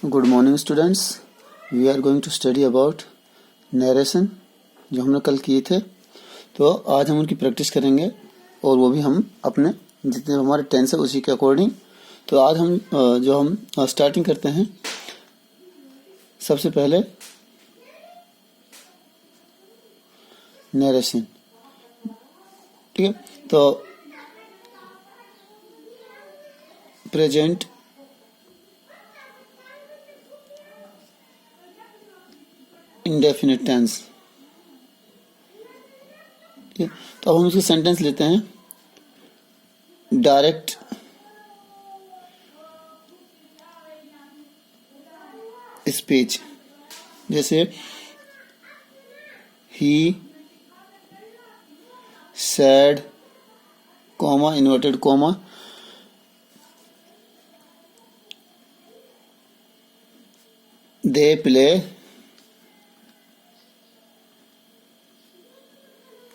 Good morning students, we are going to study about narration जो हमने कल किए थे। तो आज हम उनकी प्रैक्टिस करेंगे और वो भी हम अपने जितने हमारे टेंस है उसी के अकॉर्डिंग। तो आज हम स्टार्टिंग करते हैं। सबसे पहले नरेशन, ठीक है। तो प्रेजेंट इंडेफिनिट टेंस, ठीक है। तो अब हम इसके सेंटेंस लेते हैं। डायरेक्ट स्पीच, जैसे ही said comma inverted comma they play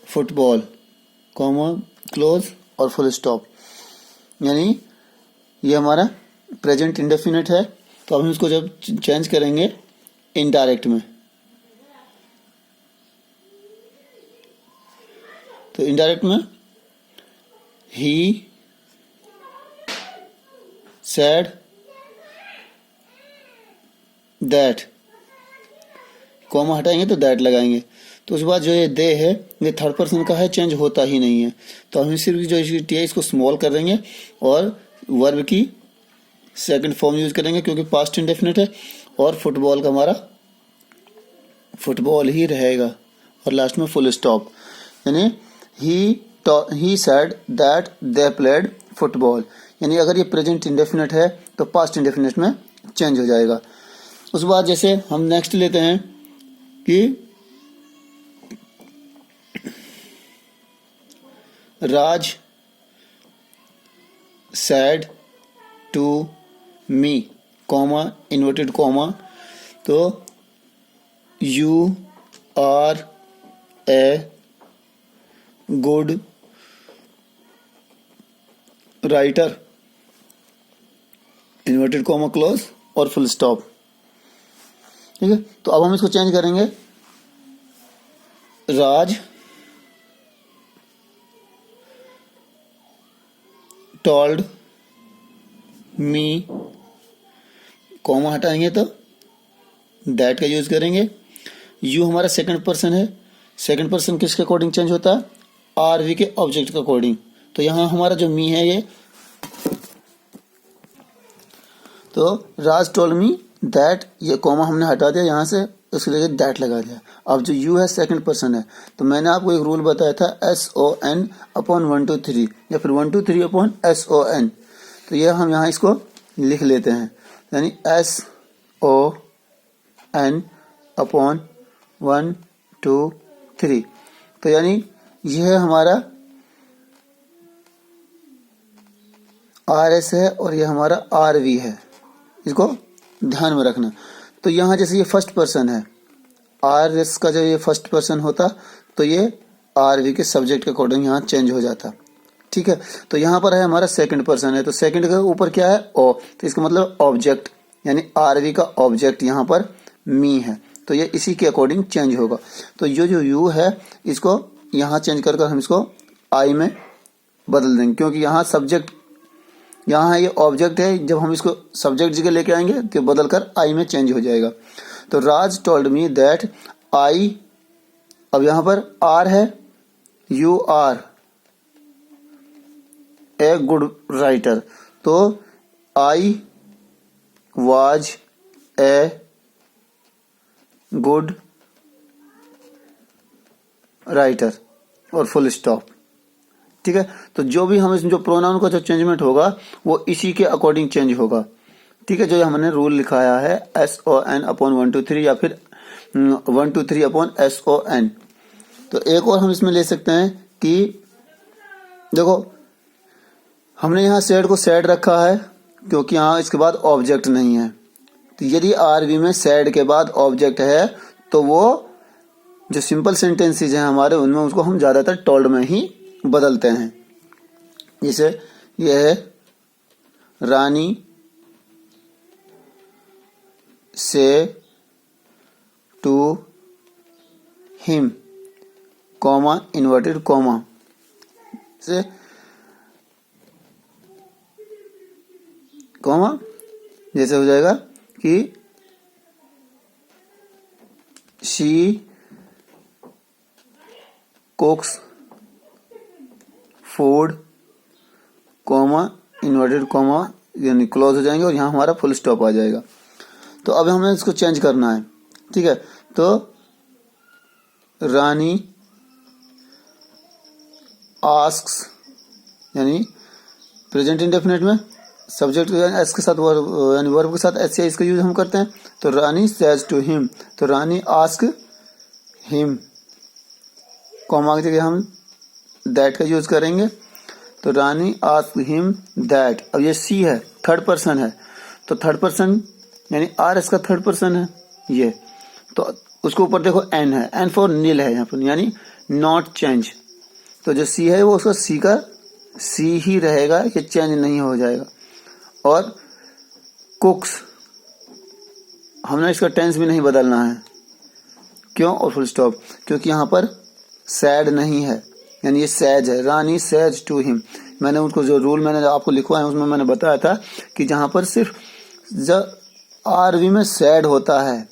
football comma close और फुल स्टॉप। यानी ये हमारा प्रेजेंट इंडेफिनिट है। तो हम इसको जब चेंज करेंगे इनडायरेक्ट में, तो इनडायरेक्ट में ही सैड दैट, कॉमा हटाएंगे तो दैट लगाएंगे। तो उसके बाद जो ये दे है ये थर्ड पर्सन का है, चेंज होता ही नहीं है। तो हम सिर्फ जो टी है इसको स्मॉल कर देंगे और वर्ब की सेकंड फॉर्म यूज करेंगे क्योंकि पास्ट इंडेफिनिट है। और फुटबॉल का हमारा फुटबॉल ही रहेगा और लास्ट में फुल स्टॉप। यानी he said that they played football. यानी अगर ये प्रेजेंट इंडेफिनिट है तो पास्ट इंडेफिनिट में चेंज हो जाएगा। उसके बाद जैसे हम नेक्स्ट लेते हैं कि Raj said to me comma inverted comma, तो you are a good writer inverted comma close और फुल स्टॉप, ठीक है। तो अब हम इसको चेंज करेंगे। राज टोल्ड मी, कॉमा हटाएंगे तो दैट का यूज करेंगे। यू हमारा सेकंड पर्सन है। सेकंड पर्सन किसके अकॉर्डिंग चेंज होता है? आरवी के ऑब्जेक्ट के अकॉर्डिंग। तो यहां हमारा जो मी है ये, तो राज टोल्ड मी दैट, ये कॉमा हमने हटा दिया यहां से, उसके लिए दैट लगा दिया। अब जो यू है सेकंड पर्सन है, तो मैंने आपको एक रूल बताया था SON अपॉन 1 2 3 या फिर 1 2 3 अपॉन SON। तो ये हम यहाँ इसको लिख लेते हैं, यानी SON अपॉन 1 2 3। तो यानी यह हमारा RS है और यह हमारा RV है, इसको ध्यान में रखना। तो यहाँ जैसे ये फर्स्ट पर्सन है, RS का जब ये फर्स्ट पर्सन होता तो ये RV के सब्जेक्ट के अकॉर्डिंग यहाँ चेंज हो जाता, ठीक है। तो यहाँ पर है हमारा सेकंड पर्सन है, तो सेकंड के ऊपर क्या है? ओ, तो इसका मतलब ऑब्जेक्ट, यानी RV का ऑब्जेक्ट यहाँ पर मी है, तो ये इसी के अकॉर्डिंग चेंज होगा। तो ये जो यू है इसको यहाँ चेंज कर हम इसको आई में बदल देंगे, क्योंकि यहाँ सब्जेक्ट, यहाँ ये ऑब्जेक्ट है। जब हम इसको सब्जेक्ट जगह लेके आएंगे तो बदल कर आई में चेंज हो जाएगा। तो राज टोल्ड मी दैट आई, अब यहाँ पर आर है, you are a good writer, तो I was a good writer और फुल स्टॉप, ठीक है। तो जो भी हम इसमें जो प्रोनाउन का जो चेंजमेंट होगा वो इसी के अकॉर्डिंग चेंज होगा, ठीक है। जो हमने रूल लिखाया है SON अपॉन 1 2 3 या फिर 1 2 3 अपॉन SON। तो एक और हम इसमें ले सकते हैं कि देखो हमने यहाँ सैड को सैड रखा है क्योंकि यहाँ इसके बाद ऑब्जेक्ट नहीं है। तो यदि RV में सैड के बाद ऑब्जेक्ट है तो वो जो सिंपल सेंटेंसेज हैं हमारे उनमें उसको हम ज्यादातर टोल्ड में ही बदलते हैं। जैसे यह है रानी से to him comma inverted comma से कॉमा जैसे हो जाएगा कि she cooks food comma inverted comma यानी क्लोज हो जाएंगे और यहाँ हमारा फुल स्टॉप आ जाएगा। तो अब हमें इसको चेंज करना है, ठीक है। तो रानी आस्क्स यानी प्रेजेंट इंडेफिनिट में सब्जेक्ट एस के साथ यानी वर्ब के साथ एस इसका यूज हम करते हैं। तो रानी सेज टू हिम, तो रानी आस्क हिम कॉमा की जगह हम दैट का यूज करेंगे। तो रानी आस्क हिम दैट। अब ये सी है, थर्ड पर्सन है, तो थर्ड पर्सन यानी आर इसका थर्ड पर्सन है ये। तो उसको ऊपर देखो एन है, एन फॉर नील है यहाँ पर यानी नॉट चेंज। तो जो सी है वो उसका सी का सी ही रहेगा, ये चेंज नहीं हो जाएगा। और कुक्स हमने इसका टेंस भी नहीं बदलना है, क्यों और फुल स्टॉप, क्योंकि यहाँ पर सैड नहीं है यानी ये सैज है। रानी सैज टू हिम, मैंने उनको जो रूल मैंने आपको लिखवाया है उसमें मैंने बताया था कि जहां पर सिर्फ जब आरवी में सैड होता है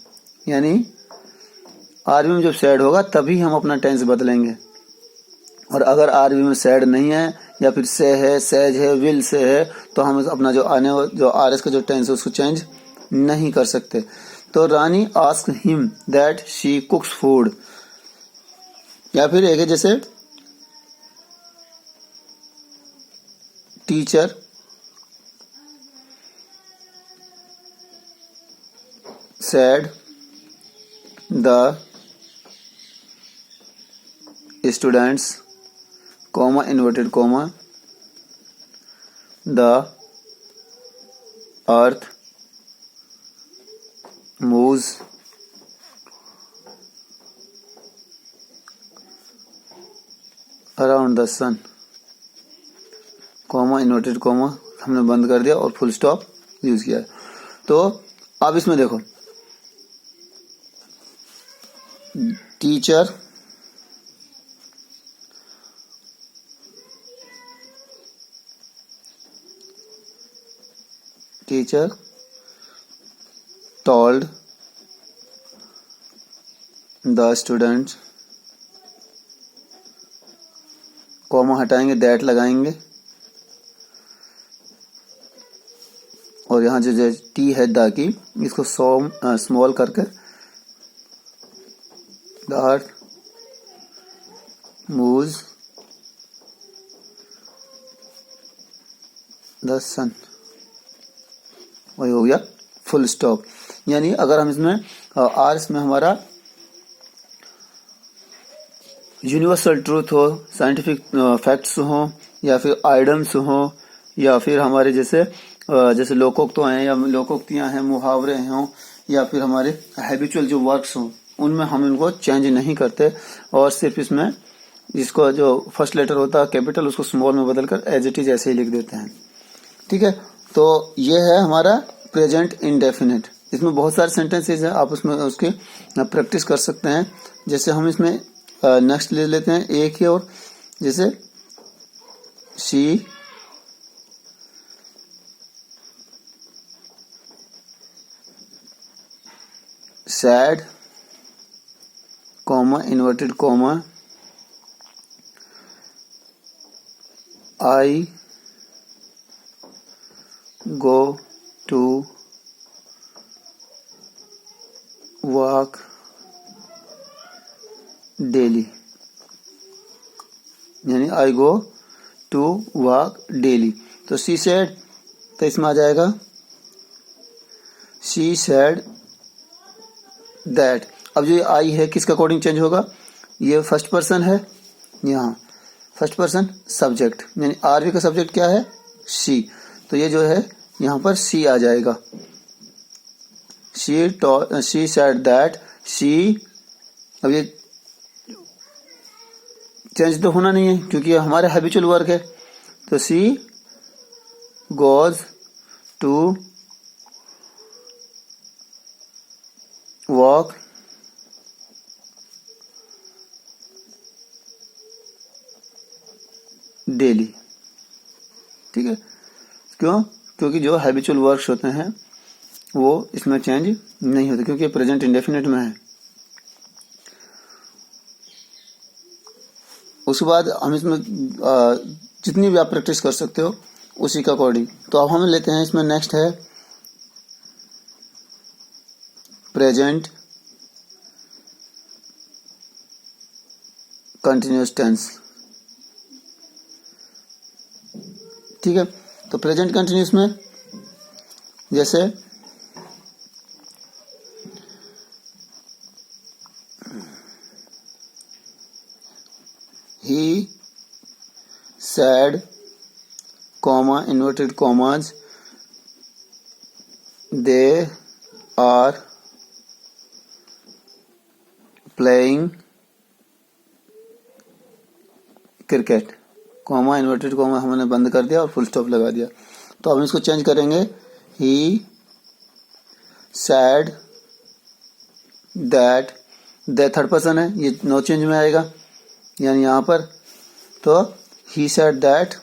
यानी आरवी में जब सैड होगा तभी हम अपना टेंस बदलेंगे। और अगर आरवी में सैड नहीं है या फिर से है, सैज है, विल से है, तो हम अपना जो आरएस का जो टेंस है उसको चेंज नहीं कर सकते। तो Rani ask him that she cooks food, या फिर एक है जैसे teacher said the students comma inverted comma the earth moves around the sun comma inverted comma हमने बंद कर दिया और फुल स्टॉप यूज किया है। तो अब इसमें देखो teacher told the students comma हटाएंगे, दैट लगाएंगे और यहाँ जो टी है द की इसको स्मॉल करके द अर्थ मूव्स द सन, वही हो गया फुल स्टॉप। यानी अगर हम इसमें आर में हमारा यूनिवर्सल ट्रूथ हो, साइंटिफिक फैक्ट्स हो, या फिर आइडम्स हो, या फिर हमारे जैसे लोकोक्ति हैं या लोकोक्तियां हैं, मुहावरे हों, या फिर हमारे हैबिचुअल जो वर्क्स हों, उनमें हम इनको चेंज नहीं करते और सिर्फ इसमें जिसको जो फर्स्ट लेटर होता है कैपिटल उसको स्मॉल में बदलकर एज इट इज ऐसे ही लिख देते हैं। ठीक है, तो ये है हमारा प्रेजेंट इंडेफिनिट। इसमें बहुत सारे सेंटेंसेस हैं, आप उसमें उसके प्रैक्टिस कर सकते हैं। जैसे हम इसमें नेक्स्ट ले लेते हैं एक ही, और जैसे she said comma inverted comma I go to walk daily, यानी I go to walk daily. तो शी सेड, तो इसमें आ जाएगा शी सेड दैट। अब जो आई है किसके अकॉर्डिंग चेंज होगा, ये फर्स्ट पर्सन है, यहाँ फर्स्ट पर्सन सब्जेक्ट, यानी आरवी का सब्जेक्ट क्या है शी, तो ये जो है यहाँ पर सी आ जाएगा। शी सेड दैट शी, अब ये चेंज तो होना नहीं है क्योंकि हमारे हैबिचुअल वर्क है। तो she goes to walk daily. ठीक है, क्यों? क्योंकि जो हैबिचुअल वर्क्स होते हैं वो इसमें चेंज नहीं होते, क्योंकि प्रेजेंट इंडेफिनिट में है। उसके बाद हम इसमें जितनी भी आप प्रैक्टिस कर सकते हो उसी का अकॉर्डिंग। तो अब हम लेते हैं इसमें नेक्स्ट है प्रेजेंट कंटिन्यूअस टेंस। ठीक है, तो प्रेजेंट कंटिन्यूअस में जैसे he said, comma, inverted commas, they are playing cricket, comma inverted comma हमने बंद कर दिया और फुल स्टॉप लगा दिया। तो अब इसको चेंज करेंगे, he said that, third person है, ये नो चेंज में आएगा, यानी यहाँ पर तो he said that,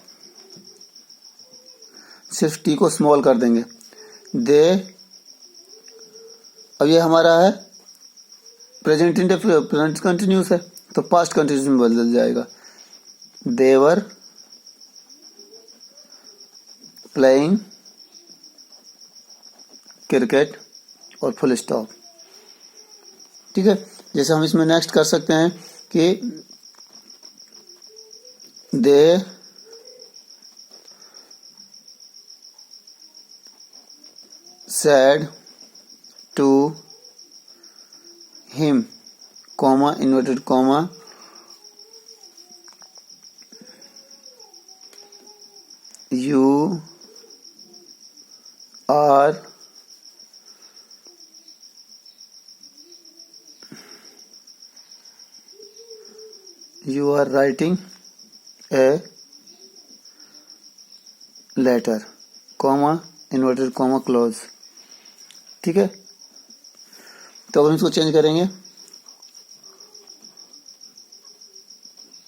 सिर्फ टी को स्मॉल कर देंगे, दे, अब ये हमारा है प्रेजेंट कंटिन्यूस है तो पास्ट कंटिन्यूस में बदल जाएगा, दे वर प्लेइंग क्रिकेट और फुल स्टॉप। ठीक है, जैसे हम इसमें नेक्स्ट कर सकते हैं कि दे said to him, comma, inverted comma, you are writing a letter, comma, inverted comma close. ठीक है, तो अब हम इसको चेंज करेंगे,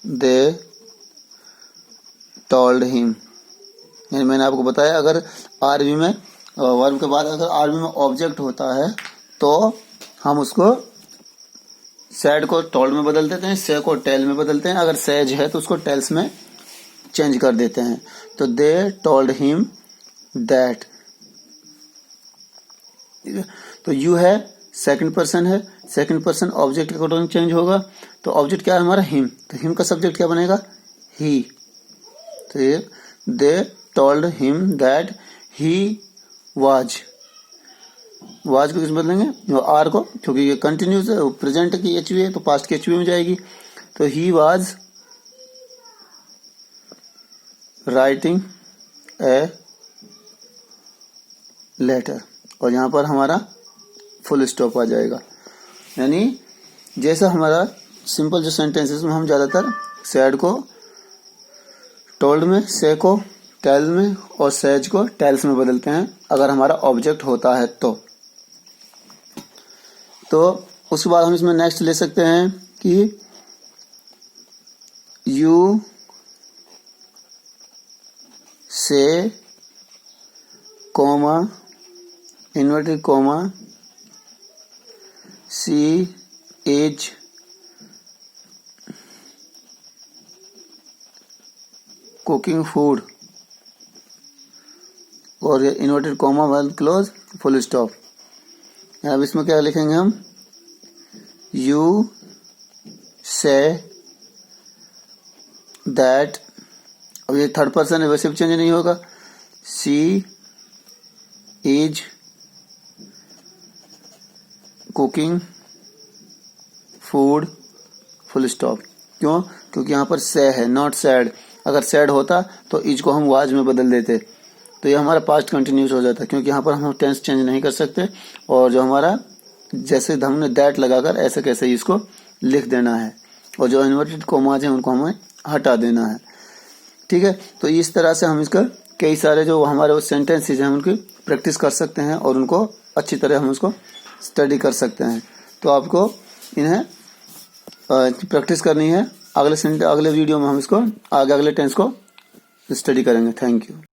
दे टोल्ड हिम, यानी मैंने आपको बताया अगर आरबी में वर्ब के बाद अगर आरबी में ऑब्जेक्ट होता है तो हम उसको सैड को टोल्ड में बदल देते हैं, से को टेल में बदलते हैं, अगर सेज है तो उसको टेल्स में चेंज कर देते हैं। तो दे टोल्ड हिम दैट। तो यू है सेकंड पर्सन है, सेकंड पर्सन ऑब्जेक्ट के अकॉर्डिंग चेंज होगा, तो ऑब्जेक्ट क्या है हमारा हिम, तो हिम का सब्जेक्ट क्या बनेगा ही। तो ये they told him that he was को किस बदलेंगे, आर को, क्योंकि ये कंटिन्यूस है, प्रेजेंट की एच है तो पास्ट की एच में जाएगी। तो he was writing a letter, और यहाँ पर हमारा फुल स्टॉप आ जाएगा। यानी जैसा हमारा सिंपल जो सेंटेंसेस में हम ज्यादातर सैड को टोल्ड में, से को टेल में और सेज को टेल्स में बदलते हैं अगर हमारा ऑब्जेक्ट होता है तो उसके बाद हम इसमें नेक्स्ट ले सकते हैं कि you say comma inverted comma she is cooking food, और inverted comma well close full stop. अब इसमें क्या लिखेंगे हम, यू से दैट, अब ये थर्ड पर्सन है वैसे भी चेंज नहीं होगा, she is cooking food full stop. क्यों? क्योंकि यहाँ पर से है, नॉट सैड। अगर सैड होता तो इज को हम वाज में बदल देते तो ये हमारा पास्ट कंटिन्यूस हो जाता, क्योंकि यहाँ पर हम टेंस चेंज नहीं कर सकते, और जो हमारा जैसे हमने दैट लगाकर ऐसे कैसे ही इसको लिख देना है, और जो इन्वर्टेड कोमाज हैं उनको हमें हटा देना है। ठीक है, तो इस तरह से हम इसका कई सारे जो हमारे सेंटेंसेज हैं उनकी प्रैक्टिस कर सकते हैं और उनको अच्छी तरह हम उसको स्टडी कर सकते हैं। तो आपको इन्हें प्रैक्टिस करनी है। अगले वीडियो में हम इसको अगले टेंस को स्टडी करेंगे। Thank you.